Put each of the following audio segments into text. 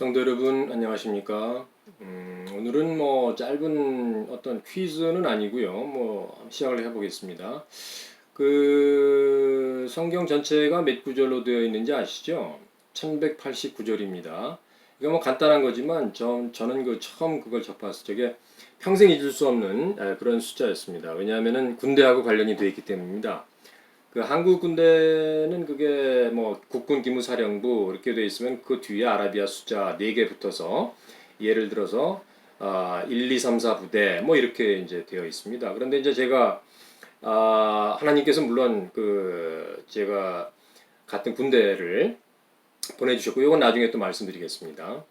성도 여러분 안녕하십니까? 오늘은 뭐 짧은 어떤 퀴즈는 아니고요. 뭐 시작을 해보겠습니다. 그 성경 전체가 몇 구절로 되어 있는지 아시죠? 1189절입니다. 이거 뭐 간단한 거지만 저는 그 처음 그걸 접했을 적에 평생 잊을 수 없는 그런 숫자였습니다. 왜냐하면은 군대하고 관련이 되어 있기 때문입니다. 그 한국 군대는 그게 뭐 국군 기무사령부 이렇게 돼 있으면 그 뒤에 아라비아 숫자 4개 붙어서 예를 들어서 1, 2, 3, 4 부대 뭐 이렇게 이제 되어 있습니다. 그런데 이제 제가 하나님께서 물론 그 제가 갔던 군대를 보내주셨고 이건 나중에 또 말씀드리겠습니다.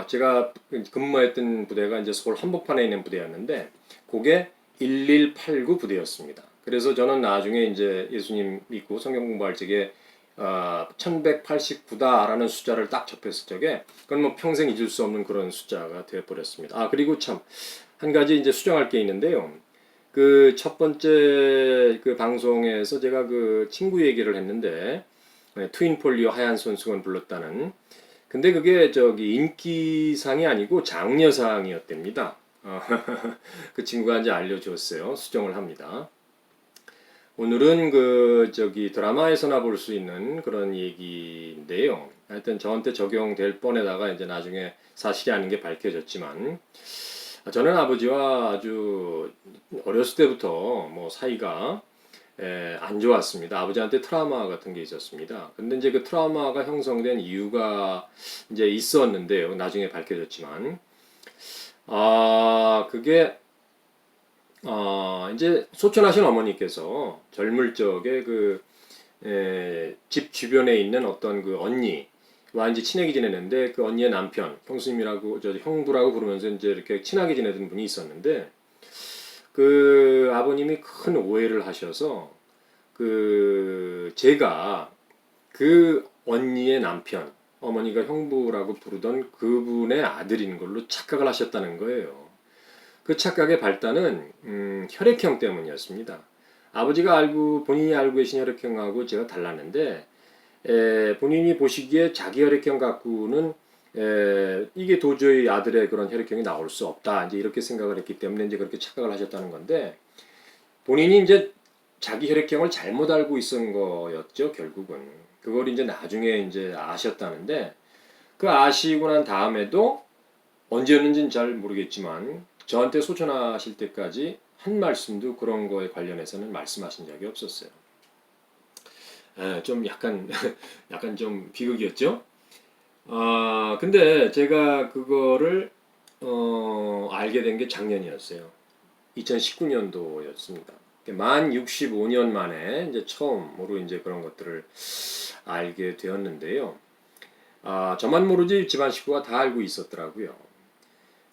제가 근무했던 부대가 이제 서울 한복판에 있는 부대였는데 그게 1189 부대였습니다. 그래서 저는 나중에 이제 예수님 믿고 성경 공부할 적에 1189다라는 숫자를 딱 접했을 적에 그건 뭐 평생 잊을 수 없는 그런 숫자가 되어 버렸습니다. 그리고 참 한 가지 이제 수정할 게 있는데요. 그 첫 번째 그 방송에서 제가 그 친구 얘기를 했는데 트윈 폴리오 하얀 손수건 불렀다는 근데 그게 저기 인기상이 아니고 장려상이었답니다. 그 친구가 이제 알려줬어요. 수정을 합니다. 오늘은 그 저기 드라마에서나 볼 수 있는 그런 얘기인데요. 하여튼 저한테 적용될 뻔에다가 이제 나중에 사실이 아닌 게 밝혀졌지만 저는 아버지와 아주 어렸을 때부터 뭐 사이가 안 좋았습니다. 아버지한테 트라우마 같은 게 있었습니다. 근데 이제 그 트라우마가 형성된 이유가 이제 있었는데요. 나중에 밝혀졌지만 그게 이제 소천하신 어머니께서 젊을 적에 그 집 주변에 있는 어떤 그 언니와 이제 친하게 지내는데 그 언니의 남편, 형수님이라고 저 형부라고 부르면서 이제 이렇게 친하게 지내던 분이 있었는데 그 아버님이 큰 오해를 하셔서 그 제가 그 언니의 남편, 어머니가 형부라고 부르던 그분의 아들인 걸로 착각을 하셨다는 거예요. 그 착각의 발단은 혈액형 때문이었습니다. 아버지가 본인이 알고 계신 혈액형하고 제가 달랐는데 본인이 보시기에 자기 혈액형 갖고는 이게 도저히 아들의 그런 혈액형이 나올 수 없다. 이제 이렇게 생각을 했기 때문에 이제 그렇게 착각을 하셨다는 건데 본인이 이제 자기 혈액형을 잘못 알고 있었던 거였죠. 결국은 그걸 이제 나중에 이제 아셨다는데 그 아시고 난 다음에도 언제였는지는 잘 모르겠지만 저한테 소천하실 때까지 한 말씀도 그런 거에 관련해서는 말씀하신 적이 없었어요. 좀 약간 약간 좀 비극이었죠. 근데 제가 그거를 알게 된 게 작년이었어요. 2019년도였습니다. 만 65년 만에 이제 처음으로 이제 그런 것들을 알게 되었는데요. 저만 모르지 집안 식구가 다 알고 있었더라고요.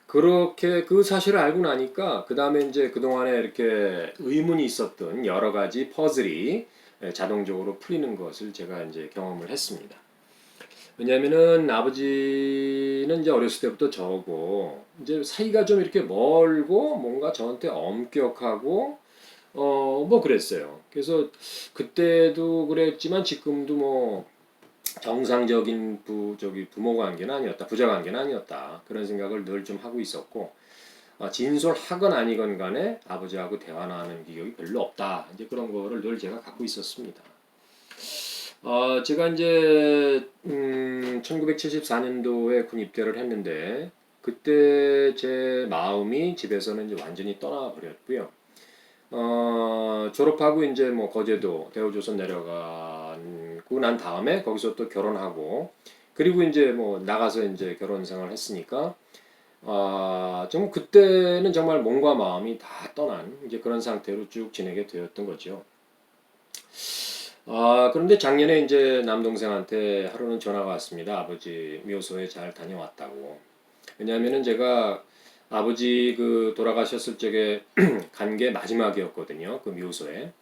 그렇게 그 사실을 알고 나니까 그 다음에 이제 그동안에 이렇게 의문이 있었던 여러 가지 퍼즐이 자동적으로 풀리는 것을 제가 이제 경험을 했습니다. 왜냐면은 아버지는 이제 어렸을 때부터 저고 이제 사이가 좀 이렇게 멀고 뭔가 저한테 엄격하고 뭐 그랬어요. 그래서 그때도 그랬지만 지금도 뭐 정상적인 부모 관계는 아니었다, 부자 관계는 아니었다 그런 생각을 늘 좀 하고 있었고 진솔하건 아니건 간에 아버지하고 대화 나누는 기억이 별로 없다 이제 그런 거를 늘 제가 갖고 있었습니다. 제가 이제 1974년도에 군 입대를 했는데 그때 제 마음이 집에서는 이제 완전히 떠나버렸고요. 졸업하고 이제 뭐 거제도 대우조선 내려가고 난 다음에 거기서 또 결혼하고 그리고 이제 뭐 나가서 이제 결혼 생활을 했으니까 좀 그때는 정말 몸과 마음이 다 떠난 이제 그런 상태로 쭉 지내게 되었던 거죠. 그런데 작년에 이제 남동생한테 하루는 전화가 왔습니다. 아버지 묘소에 잘 다녀왔다고. 왜냐하면은 제가 아버지 그 돌아가셨을 적에 간 게 마지막이었거든요. 그 묘소에.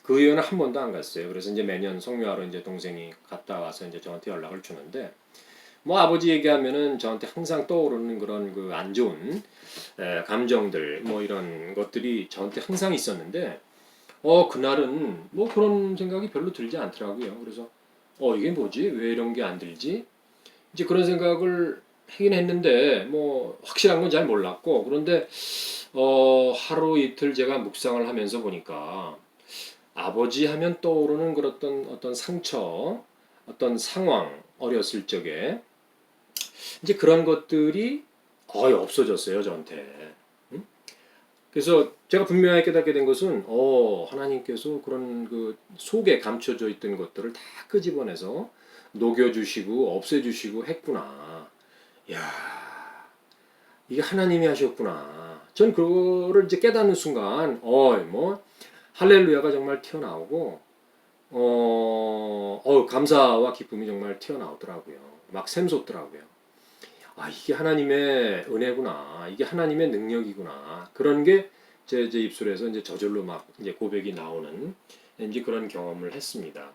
그 이후에는 한 번도 안 갔어요. 그래서 이제 매년 성묘하러 이제 동생이 갔다 와서 이제 저한테 연락을 주는데 뭐 아버지 얘기하면은 저한테 항상 떠오르는 그런 그 안 좋은 감정들 뭐 이런 것들이 저한테 항상 있었는데 그날은 뭐 그런 생각이 별로 들지 않더라고요. 그래서 이게 뭐지? 왜 이런 게 안 들지? 이제 그런 생각을 하긴 했는데 뭐 확실한 건 잘 몰랐고 그런데 하루 이틀 제가 묵상을 하면서 보니까 아버지 하면 떠오르는 그런 어떤 상처, 어떤 상황, 어렸을 적에 이제 그런 것들이 거의 없어졌어요, 저한테. 음? 그래서 제가 분명하게 깨닫게 된 것은, 하나님께서 그런 그 속에 감춰져 있던 것들을 다 끄집어내서 녹여주시고 없애주시고 했구나. 야, 이게 하나님이 하셨구나. 전 그거를 이제 깨닫는 순간, 뭐 할렐루야가 정말 튀어나오고, 감사와 기쁨이 정말 튀어나오더라고요. 막 샘솟더라고요. 아, 이게 하나님의 은혜구나. 이게 하나님의 능력이구나. 그런 게 제 입술에서 이제 저절로 막 이제 고백이 나오는 이제 그런 경험을 했습니다.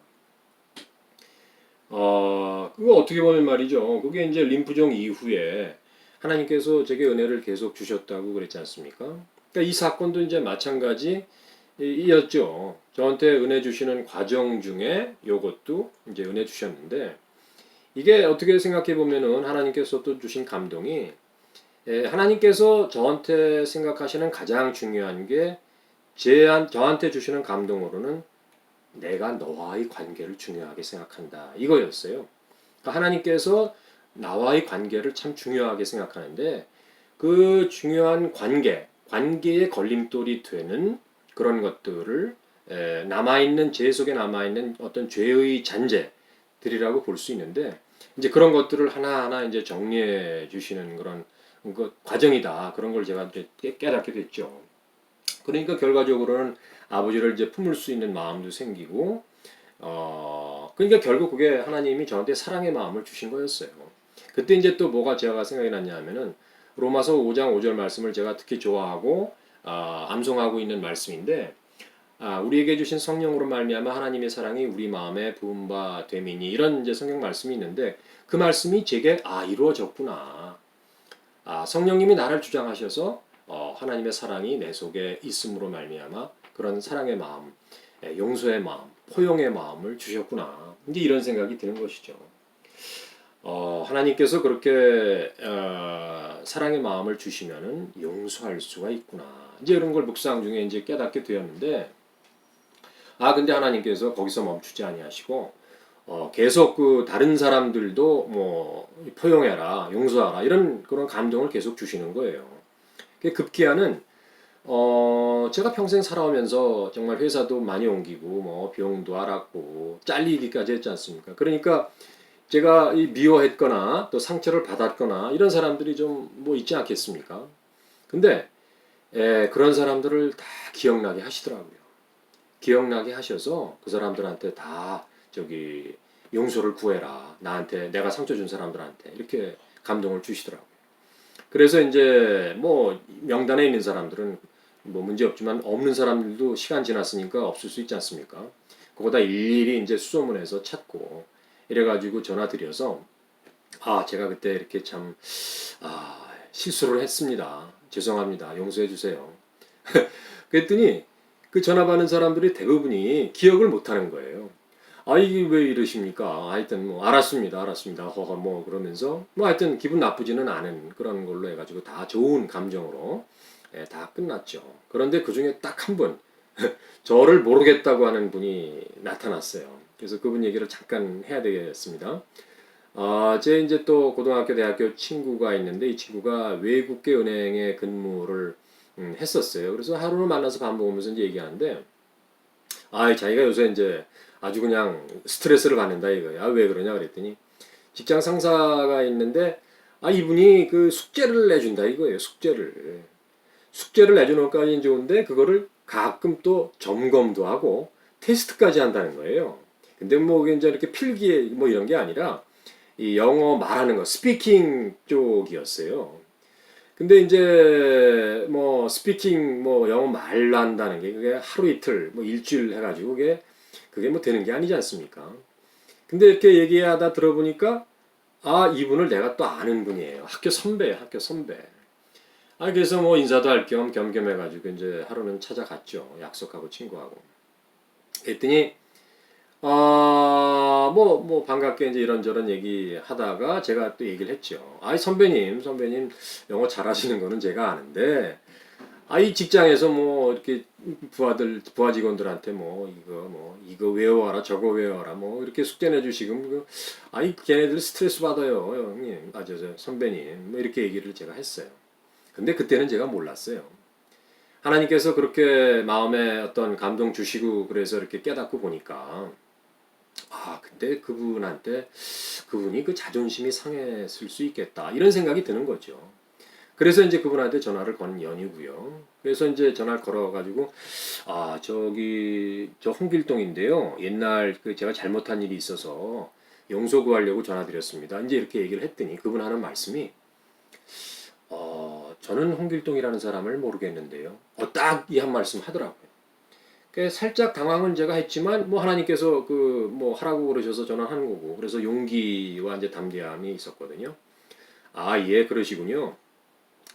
그거 어떻게 보면 말이죠. 그게 이제 림프종 이후에 하나님께서 제게 은혜를 계속 주셨다고 그랬지 않습니까? 그러니까 이 사건도 이제 마찬가지였죠. 저한테 은혜 주시는 과정 중에 요것도 이제 은혜 주셨는데 이게 어떻게 생각해 보면은 하나님께서 또 주신 감동이 하나님께서 저한테 생각하시는 가장 중요한 게 저한테 주시는 감동으로는 내가 너와의 관계를 중요하게 생각한다. 이거였어요. 그러니까 하나님께서 나와의 관계를 참 중요하게 생각하는데 그 중요한 관계의 걸림돌이 되는 그런 것들을 남아있는 제 속에 남아있는 어떤 죄의 잔재들이라고 볼 수 있는데 이제 그런 것들을 하나하나 이제 정리해 주시는 그런 과정이다. 그런 걸 제가 이제 깨닫게 됐죠. 그러니까 결과적으로는 아버지를 이제 품을 수 있는 마음도 생기고, 그러니까 결국 그게 하나님이 저한테 사랑의 마음을 주신 거였어요. 그때 이제 또 뭐가 제가 생각이 났냐면은 로마서 5장 5절 말씀을 제가 특히 좋아하고 암송하고 있는 말씀인데, 우리에게 주신 성령으로 말미암아 하나님의 사랑이 우리 마음에 부은 바 됨이니 이런 이제 성경 말씀이 있는데 그 말씀이 제게 이루어졌구나. 성령님이 나를 주장하셔서 하나님의 사랑이 내 속에 있음으로 말미암아 그런 사랑의 마음, 용서의 마음, 포용의 마음을 주셨구나. 이제 이런 생각이 드는 것이죠. 하나님께서 그렇게 사랑의 마음을 주시면은 용서할 수가 있구나. 이제 이런 걸 묵상 중에 이제 깨닫게 되었는데, 근데 하나님께서 거기서 멈추지 아니하시고 계속 그 다른 사람들도 뭐 포용해라, 용서하라 이런 그런 감동을 계속 주시는 거예요. 급기야는 제가 평생 살아오면서 정말 회사도 많이 옮기고 뭐 병도 앓았고 잘리기까지 했지 않습니까? 그러니까 제가 미워했거나 또 상처를 받았거나 이런 사람들이 좀 뭐 있지 않겠습니까? 근데 그런 사람들을 다 기억나게 하시더라고요. 기억나게 하셔서 그 사람들한테 다 저기 용서를 구해라. 나한테 내가 상처 준 사람들한테 이렇게 감동을 주시더라고요. 그래서 이제 뭐 명단에 있는 사람들은 뭐 문제 없지만 없는 사람들도 시간 지났으니까 없을 수 있지 않습니까? 그거다 일일이 이제 수소문해서 찾고 이래가지고 전화 드려서 제가 그때 이렇게 참 실수를 했습니다. 죄송합니다. 용서해 주세요. 그랬더니 그 전화 받는 사람들이 대부분이 기억을 못 하는 거예요. 이게 왜 이러십니까? 하여튼 뭐 알았습니다. 허허 뭐 그러면서 뭐 하여튼 기분 나쁘지는 않은 그런 걸로 해가지고 다 좋은 감정으로 다 끝났죠. 그런데 그 중에 딱 한 분, 저를 모르겠다고 하는 분이 나타났어요. 그래서 그분 얘기를 잠깐 해야 되겠습니다. 제 이제 또 고등학교, 대학교 친구가 있는데 이 친구가 외국계 은행에 근무를 했었어요. 그래서 하루는 만나서 밥 먹으면서 이제 얘기하는데, 자기가 요새 이제 아주 그냥 스트레스를 받는다 이거야. 왜 그러냐 그랬더니 직장 상사가 있는데 이분이 그 숙제를 내준다 이거예요. 숙제를 내주는 것까지는 좋은데 그거를 가끔 또 점검도 하고 테스트까지 한다는 거예요. 근데 뭐 이제 이렇게 필기 뭐 이런 게 아니라 이 영어 말하는 거 스피킹 쪽이었어요. 근데 이제 뭐 스피킹 뭐 영어 말로 한다는 게 그게 하루 이틀 뭐 일주일 해가지고 그게 뭐 되는 게 아니지 않습니까? 근데 이렇게 얘기하다 들어보니까 이분을 내가 또 아는 분이에요. 학교 선배. 그래서 뭐 인사도 할 겸 겸겸해가지고 이제 하루는 찾아갔죠. 약속하고 친구하고. 그랬더니 반갑게 이제 이런저런 얘기 하다가 제가 또 얘기를 했죠. 아이, 선배님, 영어 잘하시는 거는 제가 아는데, 이 직장에서 뭐, 이렇게 부하 직원들한테 이거 외워라, 저거 외워라, 뭐, 이렇게 숙제 내주시고, 걔네들 스트레스 받아요, 형님. 선배님. 뭐, 이렇게 얘기를 제가 했어요. 근데 그때는 제가 몰랐어요. 하나님께서 그렇게 마음에 어떤 감동 주시고, 그래서 이렇게 깨닫고 보니까, 근데 그분이 그 자존심이 상했을 수 있겠다. 이런 생각이 드는 거죠. 그래서 이제 그분한테 전화를 건 연이고요. 그래서 이제 전화를 걸어가지고, 저 홍길동인데요. 옛날 제가 잘못한 일이 있어서 용서 구하려고 전화드렸습니다. 이제 이렇게 얘기를 했더니 그분 하는 말씀이, 저는 홍길동이라는 사람을 모르겠는데요. 딱 이 한 말씀 하더라고요. 살짝 당황은 제가 했지만 하나님께서 하라고 그러셔서 전화하는 거고, 그래서 용기와 이제 담대함이 있었거든요. 예, 그러시군요.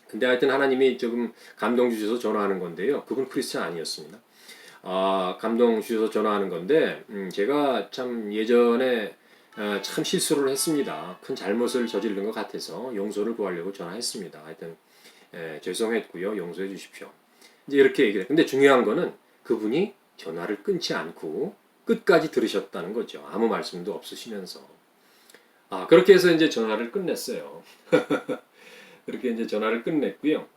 근데 하여튼 하나님이 조금 감동 주셔서 전화하는 건데요. 그분 크리스찬 아니었습니다. 감동 주셔서 전화하는 건데, 제가 참 예전에 참 실수를 했습니다. 큰 잘못을 저지른 것 같아서 용서를 구하려고 전화했습니다. 하여튼 죄송했고요. 용서해 주십시오. 이제 이렇게 얘기를 해요. 근데 중요한 거는 그분이 전화를 끊지 않고 끝까지 들으셨다는 거죠. 아무 말씀도 없으시면서. 그렇게 해서 이제 전화를 끝냈어요. 그렇게 이제 전화를 끝냈고요.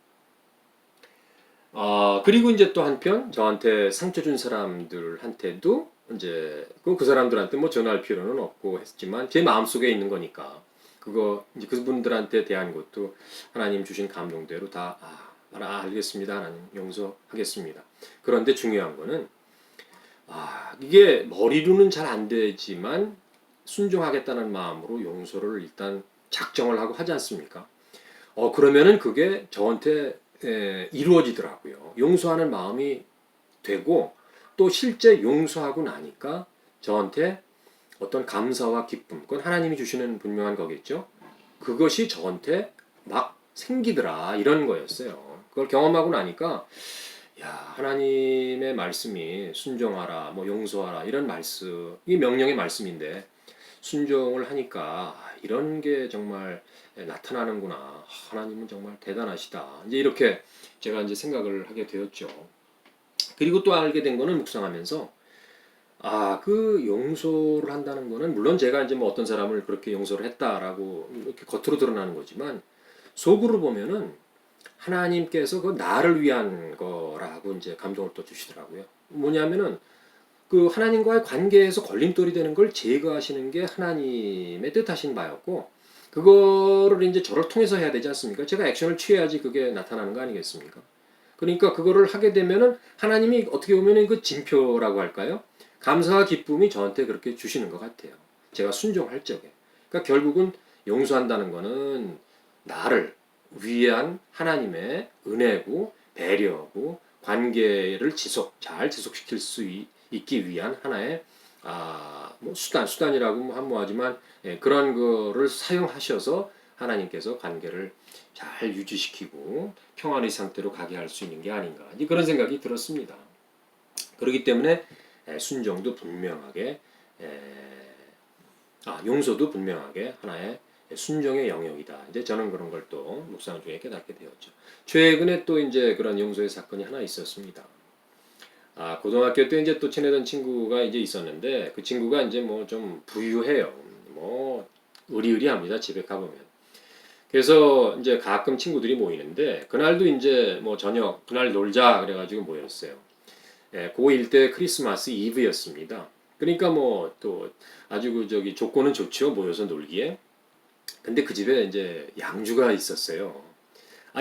그리고 이제 또 한편 저한테 상처 준 사람들한테도 이제 그 사람들한테 뭐 전화할 필요는 없고 했지만 제 마음속에 있는 거니까 그거 이제 그분들한테 대한 것도 하나님 주신 감동대로 다 알겠습니다. 하나님 용서하겠습니다. 그런데 중요한 거는 이게 머리로는 잘 안 되지만 순종하겠다는 마음으로 용서를 일단 작정을 하고 하지 않습니까? 그러면은 그게 저한테 이루어지더라고요. 용서하는 마음이 되고 또 실제 용서하고 나니까 저한테 어떤 감사와 기쁨, 그건 하나님이 주시는 분명한 거겠죠. 그것이 저한테 막 생기더라 이런 거였어요. 그걸 경험하고 나니까 하나님의 말씀이 순종하라, 용서하라 이런 말씀이 명령의 말씀인데 순종을 하니까 이런 게 정말 나타나는구나. 하나님은 정말 대단하시다. 이제 이렇게 제가 이제 생각을 하게 되었죠. 그리고 또 알게 된 거는 묵상하면서 그 용서를 한다는 거는 물론 제가 이제 어떤 사람을 그렇게 용서를 했다라고 이렇게 겉으로 드러나는 거지만 속으로 보면은 하나님께서 그 나를 위한 거라고 이제 감동을 또 주시더라고요. 뭐냐면은 그 하나님과의 관계에서 걸림돌이 되는 걸 제거하시는 게 하나님의 뜻하신 바였고 그거를 이제 저를 통해서 해야 되지 않습니까? 제가 액션을 취해야지 그게 나타나는 거 아니겠습니까? 그러니까 그거를 하게 되면은 하나님이 어떻게 보면 그 징표라고 할까요? 감사와 기쁨이 저한테 그렇게 주시는 것 같아요. 제가 순종할 적에. 그러니까 결국은 용서한다는 거는 나를 위한 하나님의 은혜고 배려고 관계를 잘 지속시킬 수 있기 위한 하나의 수단이라고 하지만 그런 거를 사용하셔서 하나님께서 관계를 잘 유지시키고 평안의 상태로 가게 할 수 있는 게 아닌가 그런 생각이 들었습니다. 그렇기 때문에 순종도 분명하게 용서도 분명하게 하나의 순종의 영역이다. 이제 저는 그런 걸 또 묵상 중에 깨닫게 되었죠. 최근에 또 이제 그런 용서의 사건이 하나 있었습니다. 고등학교 때 이제 또 친해던 친구가 이제 있었는데 그 친구가 이제 좀 부유해요. 의리의리합니다. 집에 가보면. 그래서 이제 가끔 친구들이 모이는데 그날도 이제 저녁 그날 놀자 그래가지고 모였어요. 고1 때 크리스마스 이브였습니다. 그러니까 또 아주 조건은 좋죠. 모여서 놀기에. 근데 그 집에 이제 양주가 있었어요.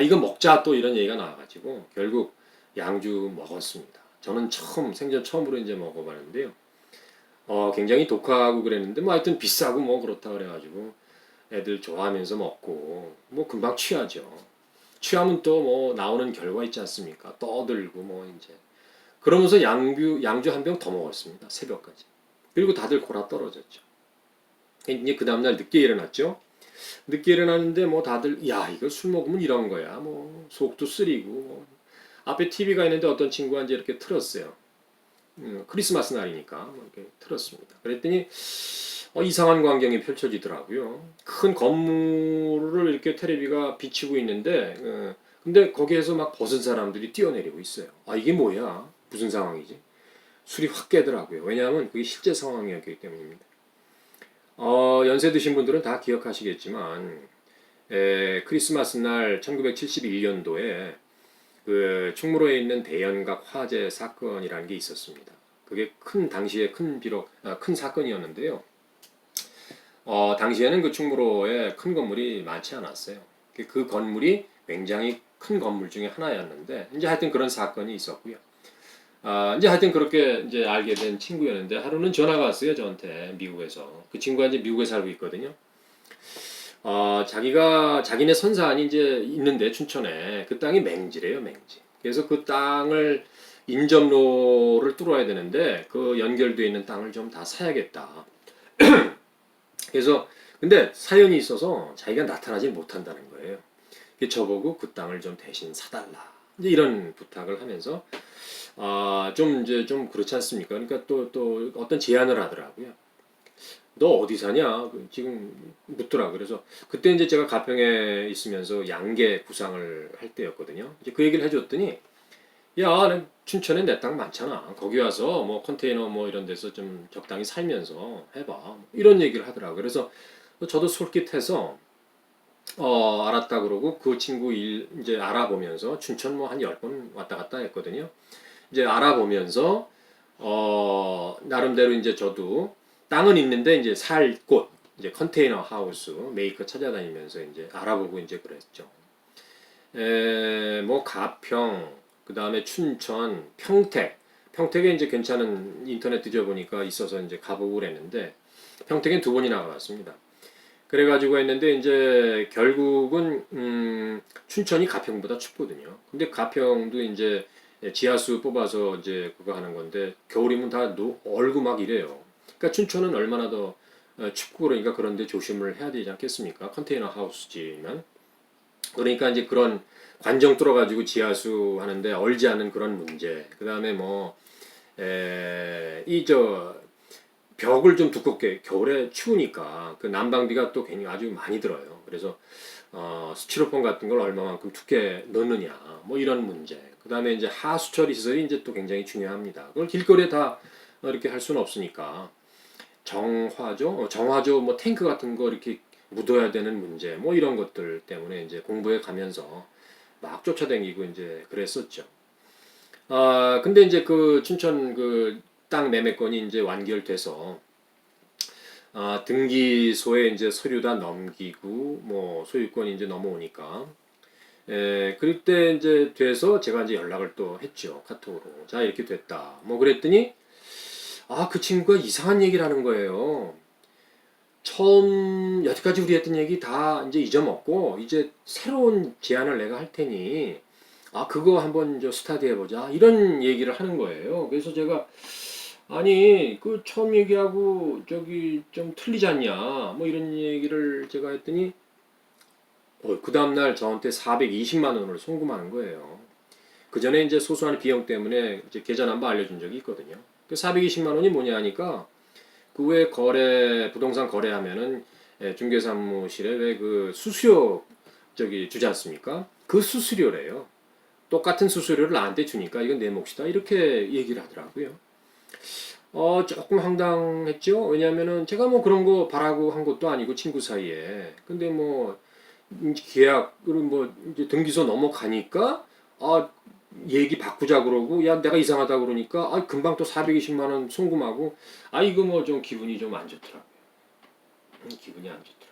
이거 먹자 또 이런 얘기가 나와가지고 결국 양주 먹었습니다. 저는 생전 처음으로 이제 먹어봤는데요. 굉장히 독하고 그랬는데 하여튼 비싸고 그렇다 그래가지고 애들 좋아하면서 먹고 금방 취하죠. 취하면 또 나오는 결과 있지 않습니까? 떠들고 이제 그러면서 양주 한 병 더 먹었습니다. 새벽까지. 그리고 다들 골아 떨어졌죠. 이제 그 다음날 늦게 일어났죠. 늦게 일어났는데 다들 이거 술 먹으면 이런 거야. 속도 쓰리고 앞에 TV가 있는데 어떤 친구가 이제 이렇게 틀었어요. 크리스마스 날이니까 뭐 이렇게 틀었습니다. 그랬더니 이상한 광경이 펼쳐지더라고요. 큰 건물을 이렇게 테레비가 비치고 있는데 근데 거기에서 막 벗은 사람들이 뛰어내리고 있어요. 아 이게 뭐야? 무슨 상황이지? 술이 확 깨더라고요. 왜냐하면 그게 실제 상황이었기 때문입니다. 연세 드신 분들은 다 기억하시겠지만 크리스마스 날 1971년도에 그 충무로에 있는 대연각 화재 사건이라는 게 있었습니다. 그게 당시에 비록 큰 사건이었는데요. 당시에는 그 충무로에 큰 건물이 많지 않았어요. 그 건물이 굉장히 큰 건물 중에 하나였는데 이제 하여튼 그런 사건이 있었고요. 이제 하여튼 그렇게 이제 알게 된 친구였는데 하루는 전화가 왔어요 저한테 미국에서. 그 친구가 이제 미국에 살고 있거든요. 자기네 선산이 이제 있는데 춘천에 그 땅이 맹지래요 맹지. 그래서 그 땅을 인접로를 뚫어야 되는데 그 연결되어 있는 땅을 좀 다 사야겠다. 그래서 근데 사연이 있어서 자기가 나타나지 못한다는 거예요. 저보고 그 땅을 좀 대신 사달라. 이제 이런 부탁을 하면서 좀 이제 좀 그렇지 않습니까? 그러니까 또 어떤 제안을 하더라고요. 너 어디 사냐? 지금 묻더라. 그래서 그때 이제 제가 가평에 있으면서 양계 구상을 할 때였거든요. 이제 그 얘기를 해줬더니 야, 춘천에 내 땅 많잖아. 거기 와서 뭐 컨테이너 뭐 이런 데서 좀 적당히 살면서 해봐. 이런 얘기를 하더라고. 그래서 저도 솔깃해서 알았다 그러고 그 친구 일 이제 알아보면서 춘천 뭐 한 10번 왔다 갔다 했거든요. 이제 알아보면서 나름대로 이제 저도 땅은 있는데 이제 살 곳 이제 컨테이너 하우스 메이커 찾아다니면서 이제 알아보고 이제 그랬죠. 뭐 가평 그다음에 춘천 평택에 이제 괜찮은 인터넷 뒤져보니까 있어서 이제 가보고 그랬는데 평택엔 2번이나 가봤습니다. 그래가지고 했는데 이제 결국은 춘천이 가평보다 춥거든요. 근데 가평도 이제 지하수 뽑아서 이제 그거 하는 건데 겨울이면 다 얼고 막 이래요. 그러니까 춘천은 얼마나 더 춥고 그러니까 그런데 조심을 해야 되지 않겠습니까? 컨테이너 하우스지만 그러니까 이제 그런 관정 뚫어가지고 지하수 하는데 얼지 않은 그런 문제. 그 다음에 이 벽을 좀 두껍게 겨울에 추우니까 그 난방비가 또 괜히 아주 많이 들어요. 그래서 스티로폼 같은 걸 얼마만큼 두께 넣느냐 뭐 이런 문제. 그 다음에 이제 하수 처리 시설이 이제 또 굉장히 중요합니다. 그걸 길거리에 다 이렇게 할 수는 없으니까 정화조 뭐 탱크 같은 거 이렇게 묻어야 되는 문제 뭐 이런 것들 때문에 이제 공부해 가면서 막 쫓아다니고 이제 그랬었죠. 근데 이제 그 춘천 그 땅 매매건이 이제 완결돼서 등기소에 이제 서류 다 넘기고 뭐 소유권이 이제 넘어오니까 그럴 때 이제 돼서 제가 이제 연락을 또 했죠 카톡으로. 자 이렇게 됐다 뭐 그랬더니 그 친구가 이상한 얘기를 하는 거예요. 처음 여태까지 우리 했던 얘기 다 이제 잊어먹고 이제 새로운 제안을 내가 할 테니 그거 한번 스타디 해보자 이런 얘기를 하는 거예요. 그래서 제가 아니 그 처음 얘기하고 저기 좀 틀리지 않냐 뭐 이런 얘기를 제가 했더니 그 다음날 저한테 420만 원을 송금하는 거예요. 그 전에 이제 소소한 비용 때문에 이제 계좌 넘버 알려준 적이 있거든요. 그 420만 원이 뭐냐 하니까 그 외에 부동산 거래하면은 중개사무실에 왜 그 수수료 주지 않습니까? 그 수수료래요. 똑같은 수수료를 나한테 주니까 이건 내 몫이다 이렇게 얘기를 하더라고요. 조금 황당했죠. 왜냐면은 제가 뭐 그런 거 바라고 한 것도 아니고 친구 사이에. 근데 뭐 계약으로 뭐 이제 등기소 넘어가니까 얘기 바꾸자 그러고 야 내가 이상하다 그러니까 금방 또 420만 원 송금하고 이거 뭐 좀 기분이 좀 안 좋더라고요. 기분이 안 좋더라고요.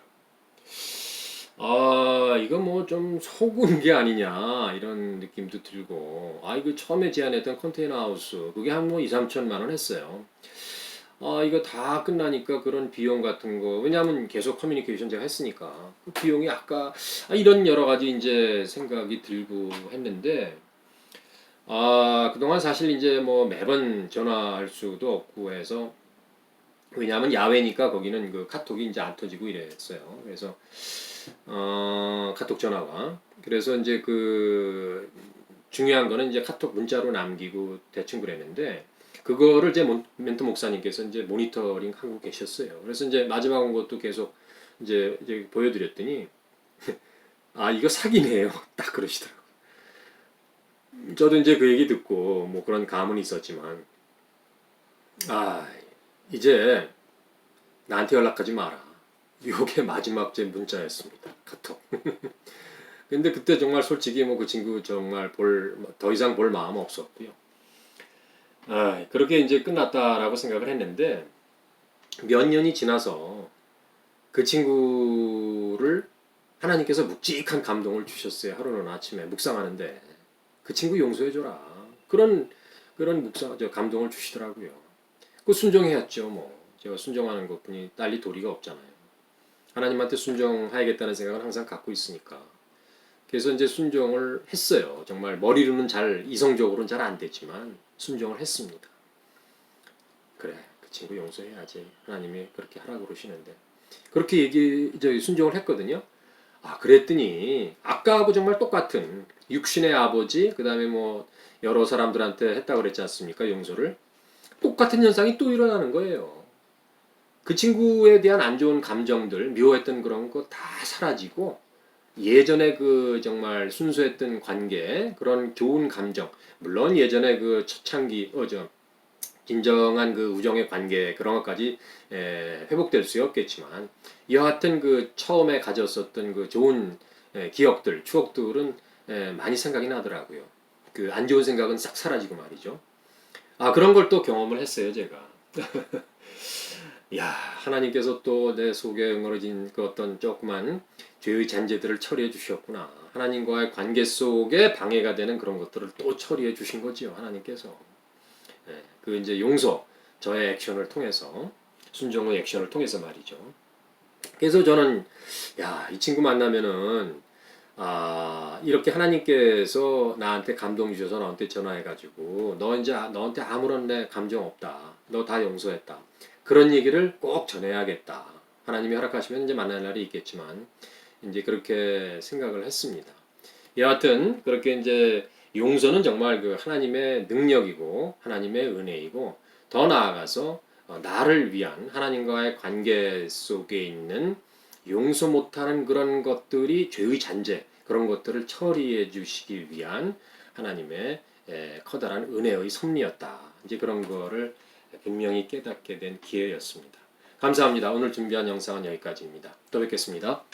이거 뭐 좀 속은 게 아니냐 이런 느낌도 들고 이거 처음에 제안했던 컨테이너 하우스 그게 한 뭐 2, 3천만 원 했어요. 이거 다 끝나니까 그런 비용 같은 거 왜냐하면 계속 커뮤니케이션 제가 했으니까 그 비용이 아까 이런 여러 가지 이제 생각이 들고 했는데 그동안 사실 이제 뭐 매번 전화할 수도 없고 해서 왜냐하면 야외니까 거기는 그 카톡이 이제 안 터지고 이랬어요. 그래서 카톡 전화가 그래서 이제 그 중요한 거는 이제 카톡 문자로 남기고 대충 그랬는데 그거를 이제 멘토 목사님께서 이제 모니터링 하고 계셨어요. 그래서 이제 마지막 온 것도 계속 이제 보여드렸더니 아 이거 사기네요. 딱 그러시더라고요. 저도 이제 그 얘기 듣고 뭐 그런 감흥이 있었지만 아 이제 나한테 연락하지 마라. 이게 마지막 제 문자였습니다. 카톡. 근데 그때 정말 솔직히 뭐 그 친구 정말 더 이상 볼 마음 없었고요. 아, 그렇게 이제 끝났다라고 생각을 했는데 몇 년이 지나서 그 친구를 하나님께서 묵직한 감동을 주셨어요. 하루는 아침에 묵상하는데 그 친구 용서해줘라. 그런 감동을 주시더라고요. 그 순종해야죠. 뭐 제가 순종하는 것뿐이 딸리 도리가 없잖아요. 하나님한테 순종해야겠다는 생각은 항상 갖고 있으니까. 그래서 이제 순종을 했어요. 정말 머리로는 이성적으로는 잘 안 됐지만 순종을 했습니다. 그래, 그 친구 용서해야지. 하나님이 그렇게 하라고 그러시는데. 그렇게 순종을 했거든요. 아, 그랬더니 아까하고 정말 똑같은 육신의 아버지, 그 다음에 뭐 여러 사람들한테 했다고 그랬지 않습니까? 용서를. 똑같은 현상이 또 일어나는 거예요. 그 친구에 대한 안 좋은 감정들, 미워했던 그런 거 다 사라지고 예전에 그 정말 순수했던 관계, 그런 좋은 감정, 물론 예전에 그 초창기, 진정한 그 우정의 관계 그런 것까지 회복될 수 없겠지만 여하튼 그 처음에 가졌었던 그 좋은 기억들, 추억들은 많이 생각이 나더라고요. 그 안 좋은 생각은 싹 사라지고 말이죠. 아 그런 걸 또 경험을 했어요, 제가. 야 하나님께서 또 내 속에 응어러진 그 어떤 조그만 죄의 잔재들을 처리해 주셨구나. 하나님과의 관계 속에 방해가 되는 그런 것들을 또 처리해 주신 거지요, 하나님께서. 그 이제 용서, 저의 액션을 통해서, 순종의 액션을 통해서 말이죠. 그래서 저는 이 친구 만나면은 이렇게 하나님께서 나한테 감동 주셔서 너한테 전화해가지고 너 이제 너한테 아무런 내 감정 없다. 너 다 용서했다. 그런 얘기를 꼭 전해야겠다. 하나님이 허락하시면 이제 만날 날이 있겠지만 이제 그렇게 생각을 했습니다. 여하튼 그렇게 이제 용서는 정말 그 하나님의 능력이고 하나님의 은혜이고 더 나아가서 나를 위한 하나님과의 관계 속에 있는 용서 못하는 그런 것들이 죄의 잔재 그런 것들을 처리해 주시기 위한 하나님의 커다란 은혜의 섭리였다. 이제 그런 거를 분명히 깨닫게 된 기회였습니다. 감사합니다. 오늘 준비한 영상은 여기까지입니다. 또 뵙겠습니다.